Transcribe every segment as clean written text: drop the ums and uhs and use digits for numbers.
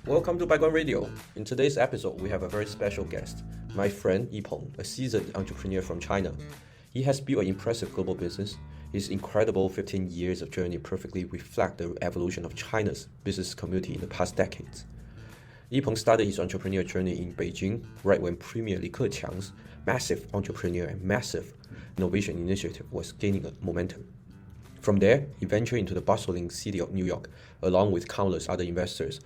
Welcome to Background Radio. In today's episode, we have a very special guest, my friend Yipeng, a seasoned entrepreneur from China. He has built an impressive global business. His incredible 15 years of journey perfectly reflect the evolution of China's business community in the past decades. Yipeng started his entrepreneurial journey in Beijing right when Premier Li Keqiang's massive entrepreneur and massive innovation initiative was gaining momentum. From there, he ventured into the bustling city of New York, along with countless other investors,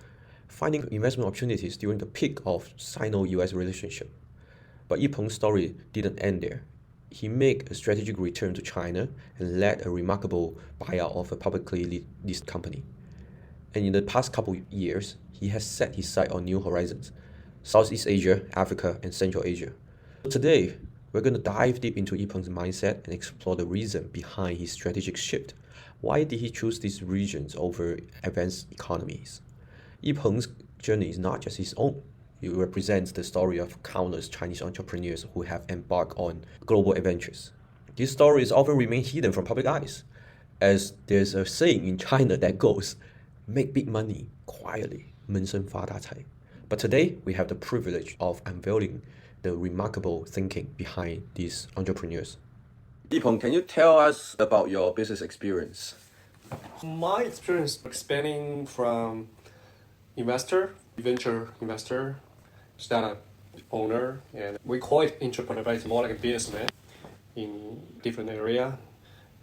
finding investment opportunities during the peak of Sino-US relationship. But Yipeng's story didn't end there. He made a strategic return to China and led a remarkable buyout of a publicly listed company. And in the past couple of years, he has set his sight on new horizons, Southeast Asia, Africa, and Central Asia. Today, we're going to dive deep into Yipeng's mindset and explore the reason behind his strategic shift. Why did he choose these regions over advanced economies? Yipeng's journey is not just his own. It represents the story of countless Chinese entrepreneurs who have embarked on global adventures. These stories often remain hidden from public eyes, as there's a saying in China that goes, make big money quietly, 闷声发大财. But today, we have the privilege of unveiling the remarkable thinking behind these entrepreneurs. Yipeng, can you tell us about your business experience? My experience expanding from investor, venture investor, startup owner, and we call it entrepreneur, but it's more like a businessman in different area.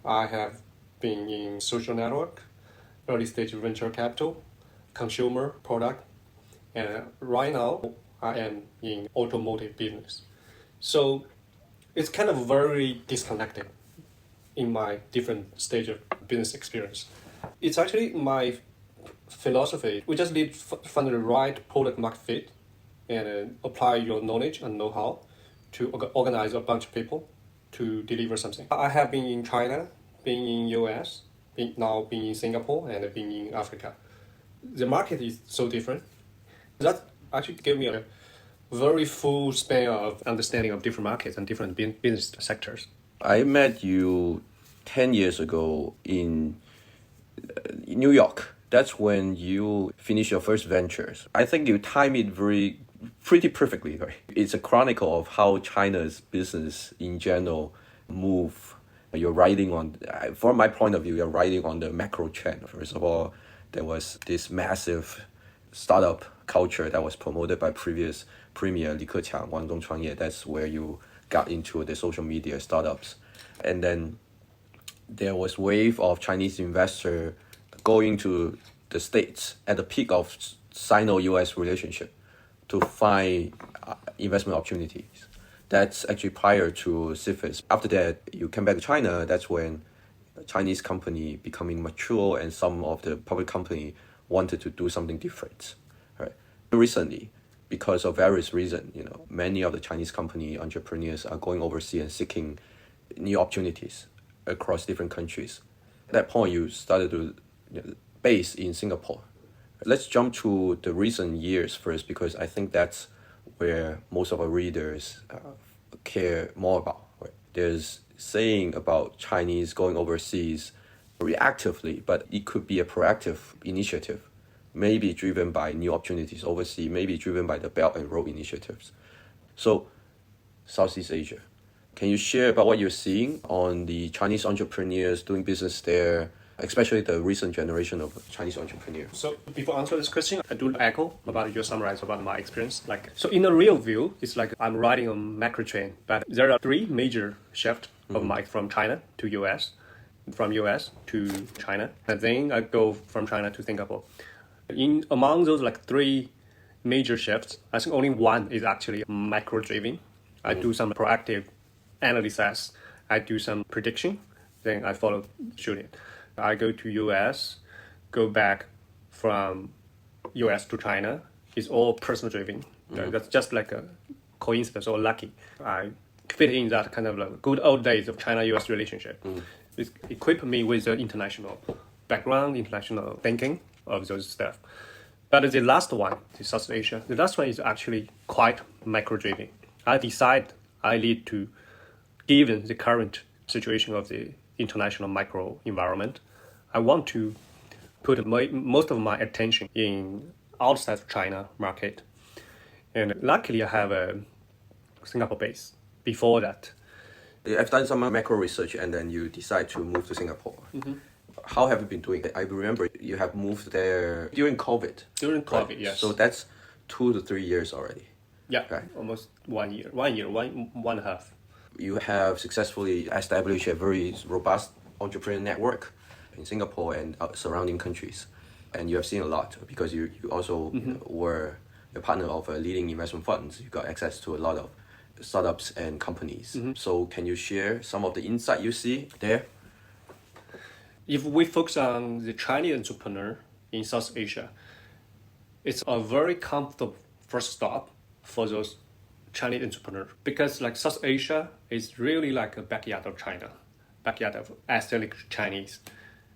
I have been in social network, early stage venture capital, consumer product, and right now I am in automotive business. So it's kind of very disconnected in my different stage of business experience. It's actually my philosophy. We just need to find the right product market fit and apply your knowledge and know-how to organize a bunch of people to deliver something. I have been in China, been in US, now been in Singapore, and been in Africa. The market is so different. That actually gave me a very full span of understanding of different markets and different business sectors. I met you 10 years ago in New York. That's when you finished your first ventures. I think you timed it pretty perfectly, right? It's a chronicle of how China's business in general move. You're riding on, from my point of view, you're riding on the macro trend. First of all, there was this massive startup culture that was promoted by previous Premier Li Keqiang, Wang Zhongchuanye. That's where you got into the social media startups. And then there was wave of Chinese investor going to the States at the peak of Sino-US relationship to find investment opportunities. That's actually prior to CFIUS. After that, you came back to China. That's when the Chinese company becoming mature and some of the public company wanted to do something different. Right? Recently, because of various reasons, many of the Chinese company entrepreneurs are going overseas and seeking new opportunities across different countries. At that point, you started to base in Singapore. Let's jump to the recent years first, because I think that's where most of our readers care more about. Right? There's saying about Chinese going overseas reactively, but it could be a proactive initiative, maybe driven by new opportunities overseas, maybe driven by the Belt and Road initiatives. So, Southeast Asia. Can you share about what you're seeing on the Chinese entrepreneurs doing business there, especially the recent generation of Chinese entrepreneurs? So before answering this question, I do echo about your summarize about my experience. So in a real view, it's like I'm riding a macro train, but there are three major shifts of from China to US, from US to China, and then I go from China to Singapore. Among those three major shifts, I think only one is actually macro driven. I do some proactive analysis, I do some prediction, then I follow shooting. I go to US, go back from US to China. It's all personal driven. That's just like a coincidence or lucky. I fit in that kind of good old days of China-US relationship. It equipped me with the international background, international thinking of those stuff. But the last one, the South Asia, the last one is actually quite macro-driven. I decide I need to, given the current situation of the international micro environment, I want to put most of my attention in outside of China market. And luckily, I have a Singapore base before that. I've done some macro research and then you decide to move to Singapore. How have you been doing it? I remember you have moved there during COVID. During COVID, right? yes. So that's 2 to 3 years already. Yeah, Right. almost 1 year, 1 year, one and a half. You have successfully established a very robust entrepreneur network in Singapore and surrounding countries. And you have seen a lot because you also were a partner of leading investment funds. You got access to a lot of startups and companies. So can you share some of the insight you see there? If we focus on the Chinese entrepreneur in South Asia, it's a very comfortable first stop for those Chinese entrepreneurs because like South Asia is really like a backyard of China, backyard of ethnic Chinese.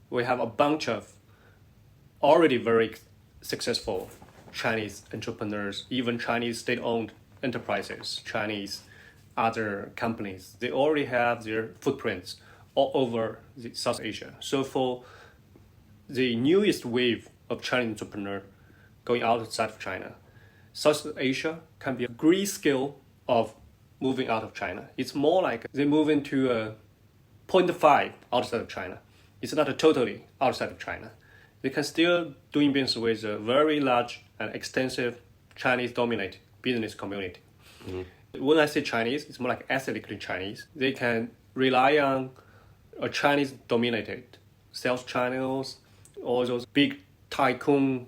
We have a bunch of already very successful Chinese entrepreneurs, even Chinese state-owned enterprises, Chinese other companies. They already have their footprints all over South Asia. So for the newest wave of Chinese entrepreneur going outside of China, South Asia can be a great scale of moving out of China. It's more like they move into a 0.5 outside of China. It's not a totally outside of China. They can still doing business with a very large and extensive Chinese-dominated business community. When I say Chinese, it's more like ethnically Chinese. They can rely on a Chinese-dominated sales channels, all those big tycoon.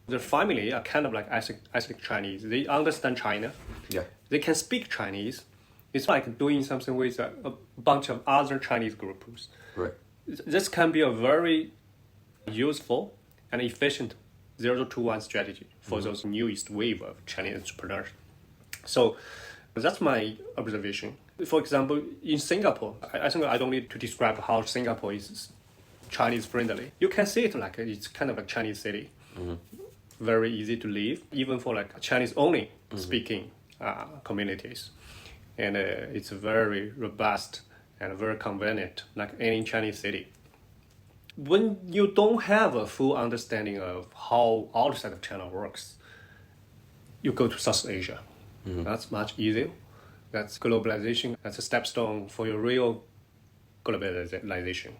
Their family are kind of like ethnic Chinese. They understand China. Yeah. They can speak Chinese. It's like doing something with a bunch of other Chinese groups. Right. This can be a very useful and efficient 0 to 1 strategy for those newest wave of Chinese entrepreneurs. So that's my observation. For example, in Singapore, I think I don't need to describe how Singapore is Chinese friendly. You can see it like it's kind of a Chinese city. Very easy to live, even for like Chinese only speaking communities. And it's very robust and very convenient, like any Chinese city. When you don't have a full understanding of how outside of China works, you go to South Asia. That's much easier. That's globalization. That's a stepstone for your real globalization.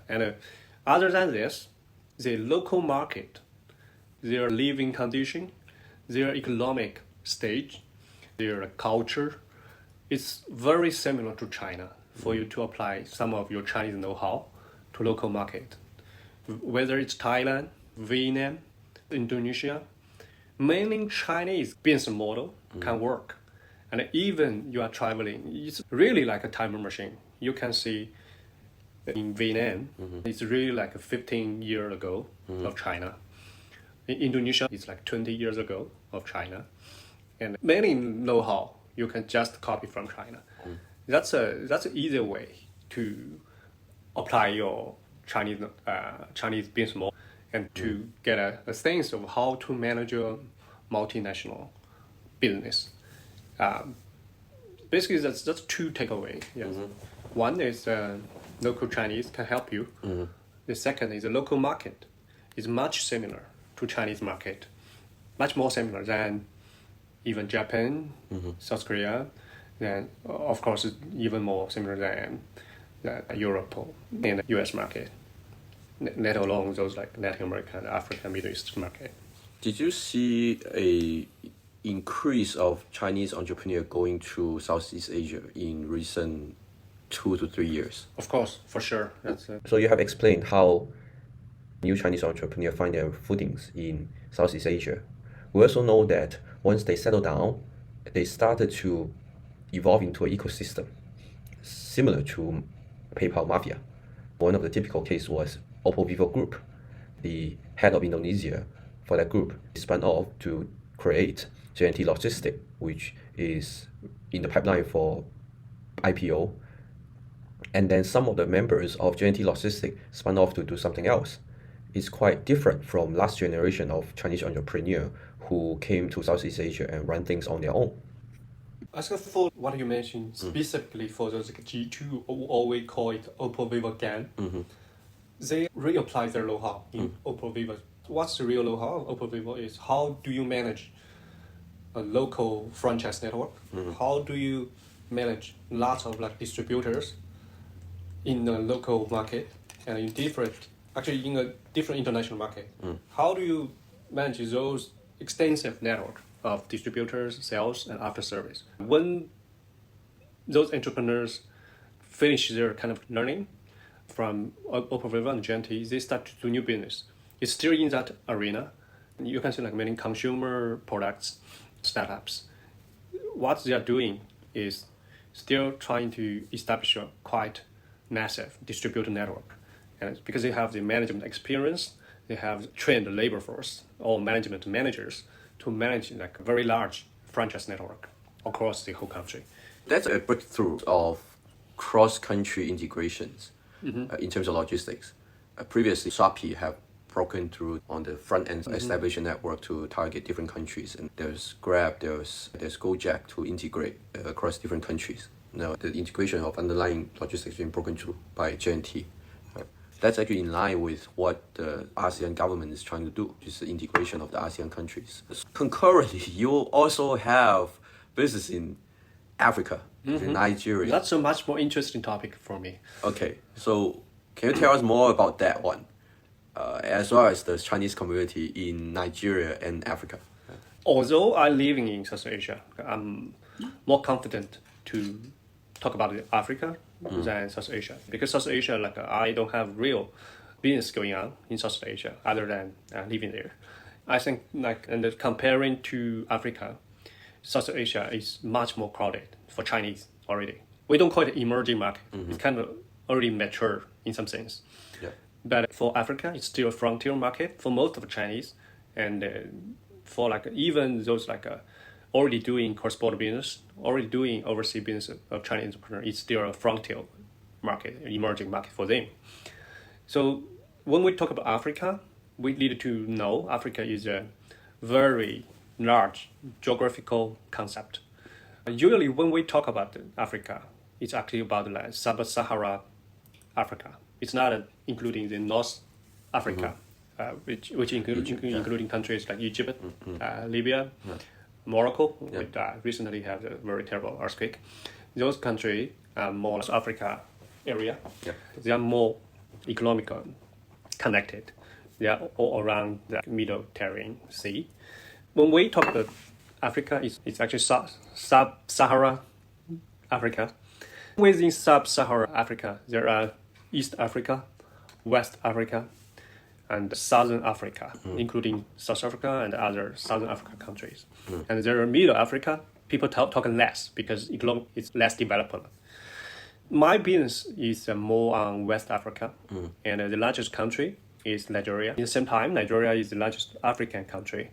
And other than this, the local market, their living condition, their economic stage, their culture, it's very similar to China for you to apply some of your Chinese know-how to local market. Whether it's Thailand, Vietnam, Indonesia, mainly Chinese business model can work. And even you are traveling, it's really like a time machine. You can see in Vietnam, it's really like a 15 years ago of China. In Indonesia, it's like 20 years ago of China. And many know-how you can just copy from China. That's an easier way to apply your Chinese business model and to get a sense of how to manage your multinational business. Basically, that's 2 takeaways. Yes. One is local Chinese can help you. The second is the local market is much similar to Chinese market, much more similar than even Japan, South Korea, then of course even more similar than Europe and the US market, let alone those like Latin America, Africa, Middle East market. Did you see a increase of Chinese entrepreneur going to Southeast Asia in recent 2 to 3 years? Of course, for sure. So you have explained how new Chinese entrepreneurs find their footings in Southeast Asia. We also know that once they settle down, they started to evolve into an ecosystem similar to PayPal Mafia. One of the typical cases was Oppo Vivo Group. The head of Indonesia for that group spun off to create JNT Logistics, which is in the pipeline for IPO. And then some of the members of JNT Logistics spun off to do something else. It's quite different from last generation of Chinese entrepreneurs who came to Southeast Asia and run things on their own. As for what you mentioned, specifically for those G2, or we call it Oppo Vivo gang, they reapply their know-how in Oppo Vivo What's the real know-how of OpenVivo is how do you manage a local franchise network? How do you manage lots of like distributors in the local market and in a different international market? How do you manage those extensive network of distributors, sales, and after service? When those entrepreneurs finish their kind of learning from OpenVivo and GNT, they start to do new business. It's still in that arena. You can see like many consumer products, startups. What they are doing is still trying to establish a quite massive distributor network. And it's because they have the management experience, they have trained labor force or management managers to manage like a very large franchise network across the whole country. That's a breakthrough of cross-country integrations in terms of logistics. Previously, Shopee have broken through on the front end, establish a network to target different countries. And there's Grab, there's Gojek to integrate across different countries. Now, the integration of underlying logistics being broken through by JNT. That's actually in line with what the ASEAN government is trying to do, which is the integration of the ASEAN countries. Concurrently, you also have business in Africa, in Nigeria. That's a much more interesting topic for me. Okay, so can you tell us more about that one, as well as the Chinese community in Nigeria and Africa? Although I'm living in South Asia, I'm more confident to talk about Africa than South Asia, because South Asia, like I don't have real business going on in South Asia other than living there. I think like and comparing to Africa, South Asia is much more crowded for Chinese already. We don't call it emerging market. It's kind of already mature in some sense. Yeah. But for Africa, it's still a frontier market for most of the Chinese, and for like even those like already doing cross-border business, already doing overseas business of Chinese entrepreneurs, it's still a frontier market, emerging market for them. So when we talk about Africa, we need to know Africa is a very large geographical concept. Usually when we talk about Africa, it's actually about like sub-Sahara Africa. It's not including the North Africa, which including countries like Egypt, Libya, Morocco, which recently had a very terrible earthquake. Those countries are more South Africa area. Yeah. They are more economically connected. They are all around the Mediterranean Sea. When we talk about Africa, it's actually sub-Sahara Africa. Within sub-Sahara Africa, there are East Africa, West Africa, and Southern Africa, including South Africa and other Southern African countries. And there are Middle Africa, people talk less because it's less developed. My business is more on West Africa, and the largest country is Nigeria. At the same time, Nigeria is the largest African country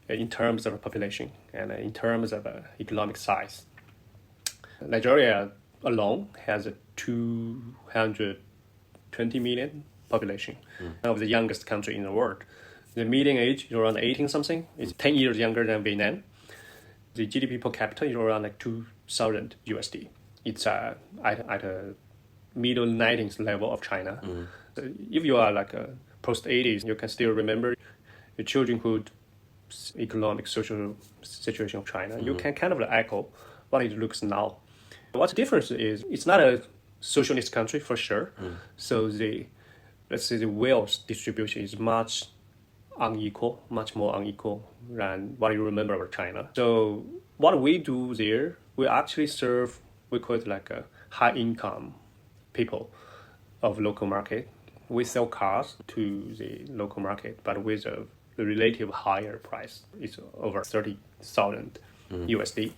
in terms of population and in terms of economic size. Nigeria alone has a 220 million population, of the youngest country in the world. The median age is around 18 something. It's 10 years younger than Vietnam. The GDP per capita is around like 2,000 USD. It's at a middle 90s level of China. So if you are like a post-80s, you can still remember the childhood economic, social situation of China. You can kind of echo what it looks now. What's the difference is it's not a socialist country for sure. So the wealth distribution is much more unequal than what you remember about China. So what we do there, we actually serve, we call it like a high income people of local market. We sell cars to the local market, but with a relative higher price. It's over 30,000 USD.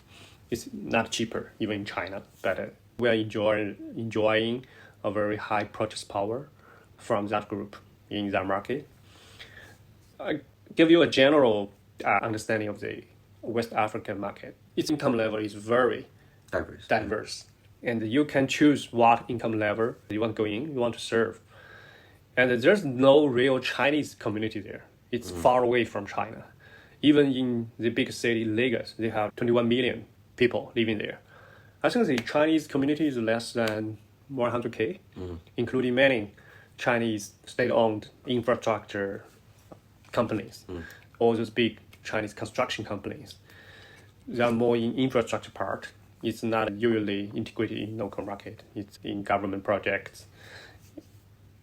It's not cheaper even in China, but we are enjoying a very high purchase power from that group in that market. I give you a general understanding of the West African market. Its income level is very diverse. And you can choose what income level you want to go in, you want to serve. And there's no real Chinese community there. It's far away from China. Even in the big city, Lagos, they have 21 million people living there. I think the Chinese community is less than 100K, including many Chinese state-owned infrastructure companies, all those big Chinese construction companies. They are more in infrastructure part. It's not usually integrated in local market. It's in government projects.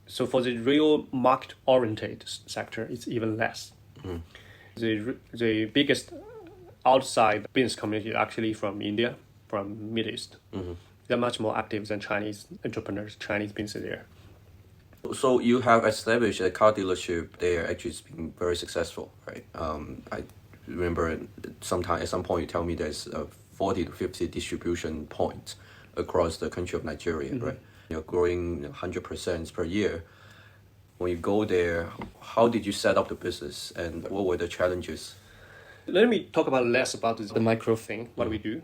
So for the real market-oriented sector, it's even less. The biggest outside business community is actually from India, from Middle East. They're much more active than Chinese entrepreneurs, Chinese business there. So you have established a car dealership there. Actually, it's been very successful, right? I remember at some point you tell me there's 40 to 50 distribution points across the country of Nigeria, right? You're growing 100% per year. When you go there, how did you set up the business and what were the challenges? Let me talk about less about the micro thing, what we do.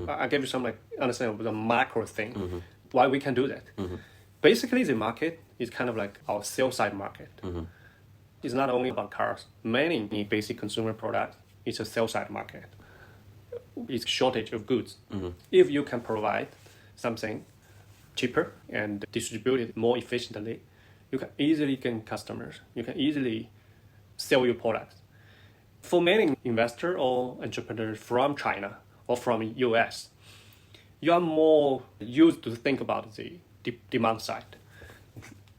I'll give you some understanding of the macro thing, why we can do that. Basically, the market is kind of like our sales side market. It's not only about cars. Many basic consumer products, it's a sales side market. It's shortage of goods. If you can provide something cheaper and distribute it more efficiently, you can easily gain customers. You can easily sell your products. For many investors or entrepreneurs from China or from US, you are more used to think about the demand side.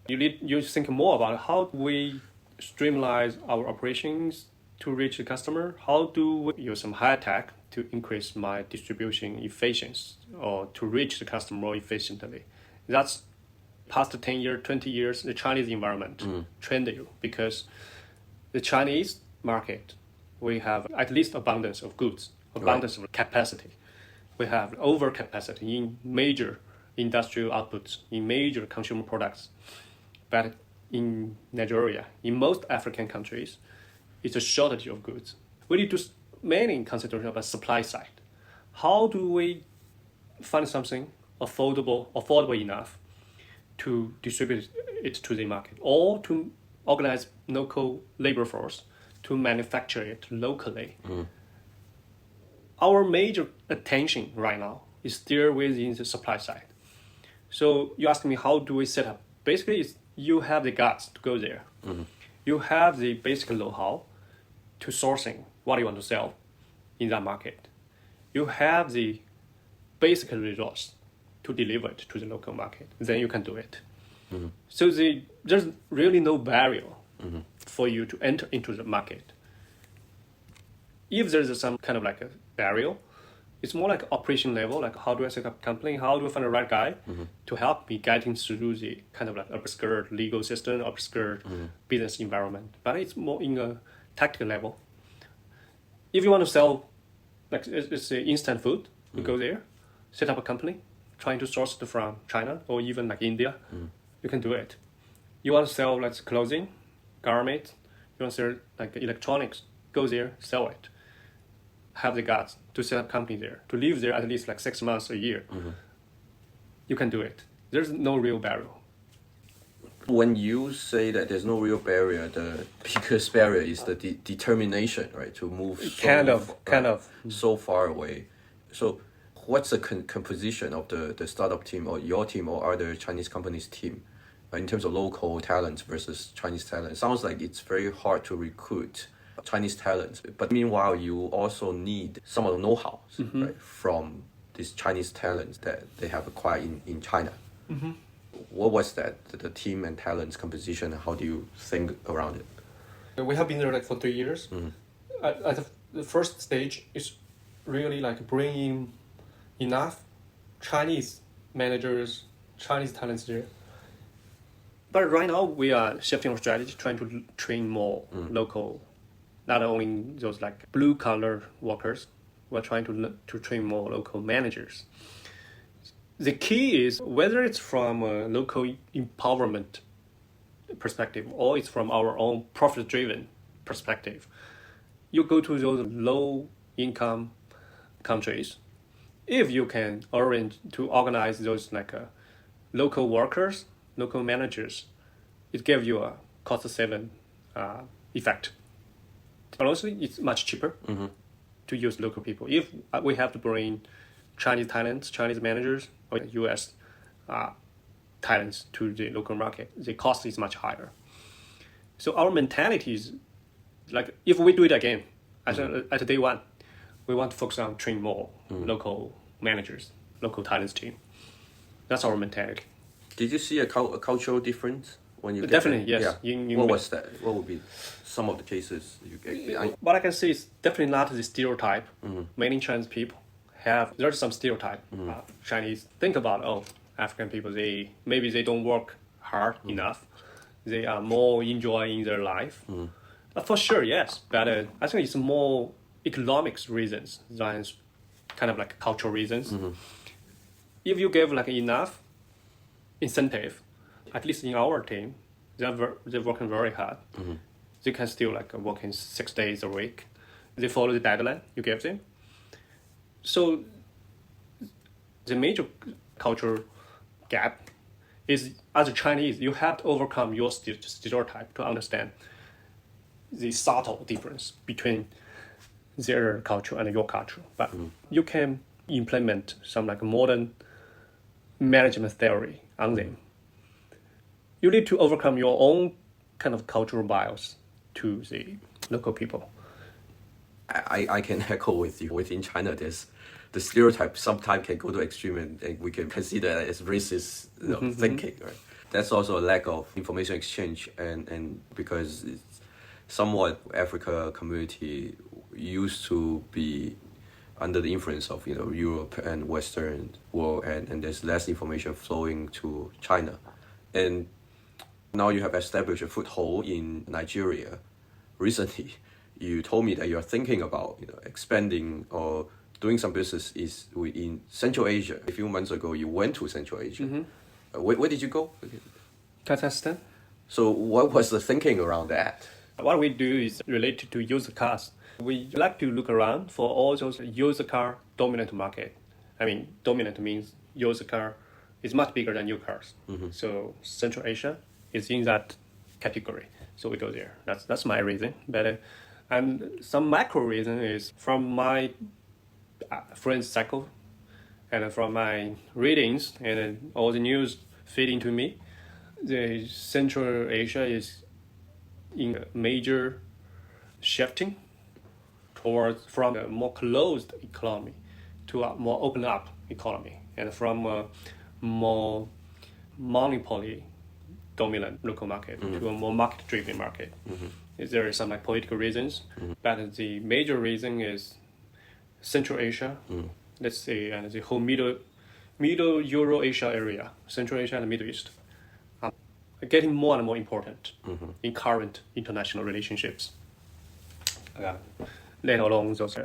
You think more about how do we streamline our operations to reach the customer? How do we use some high tech to increase my distribution efficiency or to reach the customer more efficiently? That's past 10 years, 20 years, the Chinese environment trained you because the Chinese market, we have at least abundance of goods, abundance of capacity. We have overcapacity in major industrial outputs, in major consumer products. But in Nigeria, in most African countries, it's a shortage of goods. We need to mainly consider about supply side. How do we find something affordable enough to distribute it to the market or to organize local labor force to manufacture it locally? Our major attention right now is still within the supply side. So you ask me, how do we set up? Basically, you have the guts to go there. You have the basic know-how to sourcing what you want to sell in that market. You have the basic resource to deliver it to the local market. Then you can do it. So there's really no barrier for you to enter into the market. If there's some kind of like a barrier, it's more like operation level, like how do I set up a company? How do I find the right guy to help me getting through the kind of like obscure legal system, obscure business environment? But it's more in a tactical level. If you want to sell, like it's instant food, you go there, set up a company, trying to source it from China or even like India, you can do it. You want to sell like clothing, garments, you want to sell like electronics, go there, sell it. Have the guts to set up company there, to live there at least like 6 months, a year. You can do it. There's no real barrier. When you say that there's no real barrier, the biggest barrier is the determination, right, to move so far away. So what's the composition of the startup team or your team or other Chinese companies' team in terms of local talents versus Chinese talent? It sounds like it's very hard to recruit Chinese talents, but meanwhile you also need some of the know-how right, from these Chinese talents that they have acquired in China. What was that, the team and talents composition, and how do you think around it? We have been there like for 3 years. At the first stage is really like bringing enough Chinese managers, Chinese talents there. But right now we are shifting our strategy, trying to train more local, not only those like blue collar workers. We're trying to train more local managers. The key is whether it's from a local empowerment perspective or it's from our own profit-driven perspective. You go to those low-income countries, if you can organize those like local workers, local managers, it gives you a cost-saving effect. Honestly, it's much cheaper to use local people. If we have to bring Chinese talents, Chinese managers, or US talents to the local market, the cost is much higher. So our mentality is Like if we do it again, at day one, we want to focus on train more local managers, local talents team. That's our mentality. Did you see a cultural difference when you get Definitely, there? yes. Yeah. What was that? What would be some of the cases you get? What I can see is definitely not the stereotype. Many Chinese people there's some stereotype. Chinese think about, African people, maybe they don't work hard enough. They are more enjoying their life. For sure, yes. But I think it's more economics reasons than kind of like cultural reasons. If you give like enough incentive, at least in our team, they're working very hard. They can still like working 6 days a week. They follow the deadline you give them. So the major cultural gap is, as a Chinese, you have to overcome your stereotype to understand the subtle difference between their culture and your culture. But you can implement some like modern management theory on them. You need to overcome your own kind of cultural bias to the local people. I can echo with you. Within China, there's the stereotype sometimes can go to extreme, and we can consider that as racist thinking. Right? That's also a lack of information exchange, and because it's somewhat Africa community used to be under the influence of Europe and Western world, and there's less information flowing to China, and now you have established a foothold in Nigeria. Recently, you told me that you are thinking about expanding or doing some business in Central Asia. A few months ago, you went to Central Asia. Where did you go? Kazakhstan. So what was the thinking around that? What we do is related to used cars. We like to look around for all those used car dominant market. I mean, dominant means used car is much bigger than new cars. So Central Asia is in that category. So we go there. That's my reason. But and some macro reason is from my friends' cycle, and from my readings and all the news feeding to me. The Central Asia is in a major shifting from a more closed economy to a more open up economy, and from a more monopoly dominant local market to a more market driven market. There are some like political reasons, but the major reason is Central Asia, let's say, and the whole middle Euro Asia area, Central Asia and the Middle East, are getting more and more important in current international relationships. Let alone those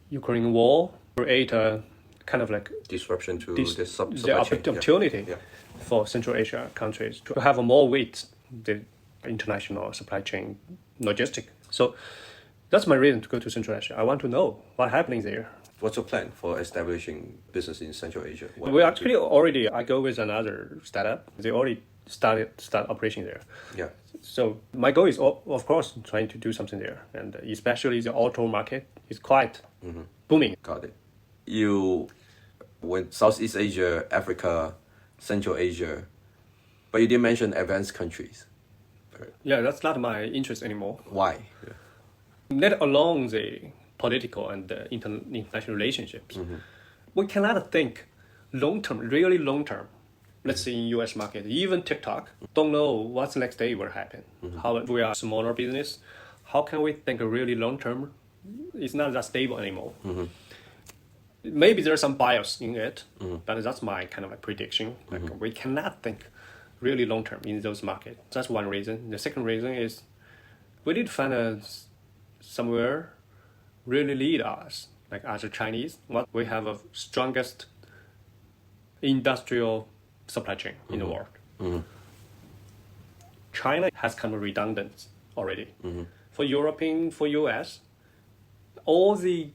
Ukraine war create a kind of like Disruption to the supply chain. opportunity Yeah. for Central Asia countries to have a more weight the international supply chain logistic. So that's my reason to go to Central Asia. I want to know what's happening there. What's your plan for establishing business in Central Asia? We actually I go with another startup. They already start operation there. Yeah. So my goal is, of course, trying to do something there, and especially the auto market is quite booming. Got it. You went Southeast Asia, Africa, Central Asia, but you didn't mention advanced countries. Yeah, that's not my interest anymore. Why? Let alone the political and the international relationships. We cannot think really long term. Let's say in US market, even TikTok, don't know what's the next day will happen. How we are a smaller business, how can we think really long term? It's not that stable anymore. Maybe there's some bias in it, but that's my kind of like prediction. Like we cannot think really long term in those markets. That's one reason. The second reason is we need to find somewhere really lead us, like as a Chinese. We have a strongest industrial supply chain in the world. China has kind of redundant already. For European, for US, all the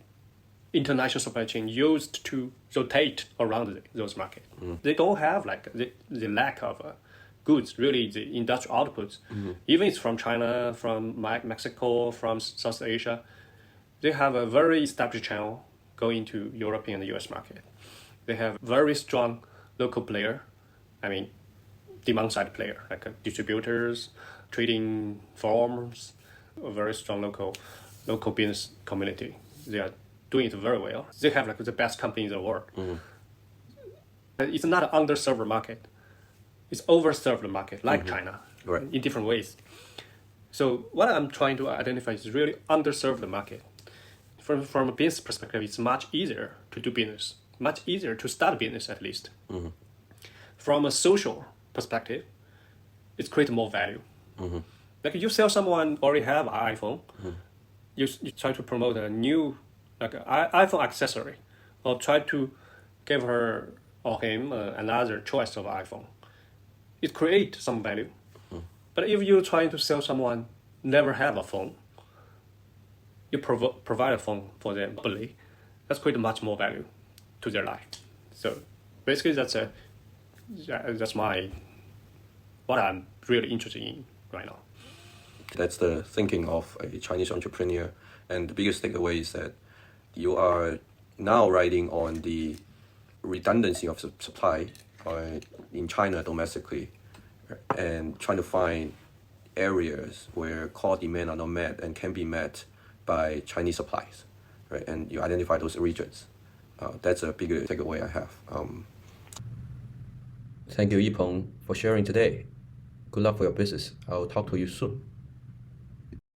international supply chain used to rotate around those markets. They don't have like the lack of goods, really the industrial outputs. Even it's from China, from Mexico, from South Asia, they have a very established channel going to European and US market. They have very strong local player, demand side player, like distributors, trading firms, a very strong local business community. They are doing it very well. They have like the best company in the world. It's not an underserved market. It's overserved market, like China, Right. in different ways. So what I'm trying to identify is really underserved market. From a business perspective, it's much easier to do business, much easier to start business at least. From a social perspective, it creates more value. Like you sell someone already have an iPhone, you try to promote a new like iPhone accessory, or try to give her or him another choice of iPhone. It creates some value. But if you're trying to sell someone never have a phone, you provide a phone for them, that's create much more value to their life. So basically, that's what I'm really interested in right now. That's the thinking of a Chinese entrepreneur. And the biggest takeaway is that you are now riding on the redundancy of supply in China domestically, and trying to find areas where core demand are not met and can be met by Chinese supplies, right? And you identify those regions. That's a bigger takeaway I have. Thank you, Yipeng, for sharing today. Good luck for your business. I'll talk to you soon.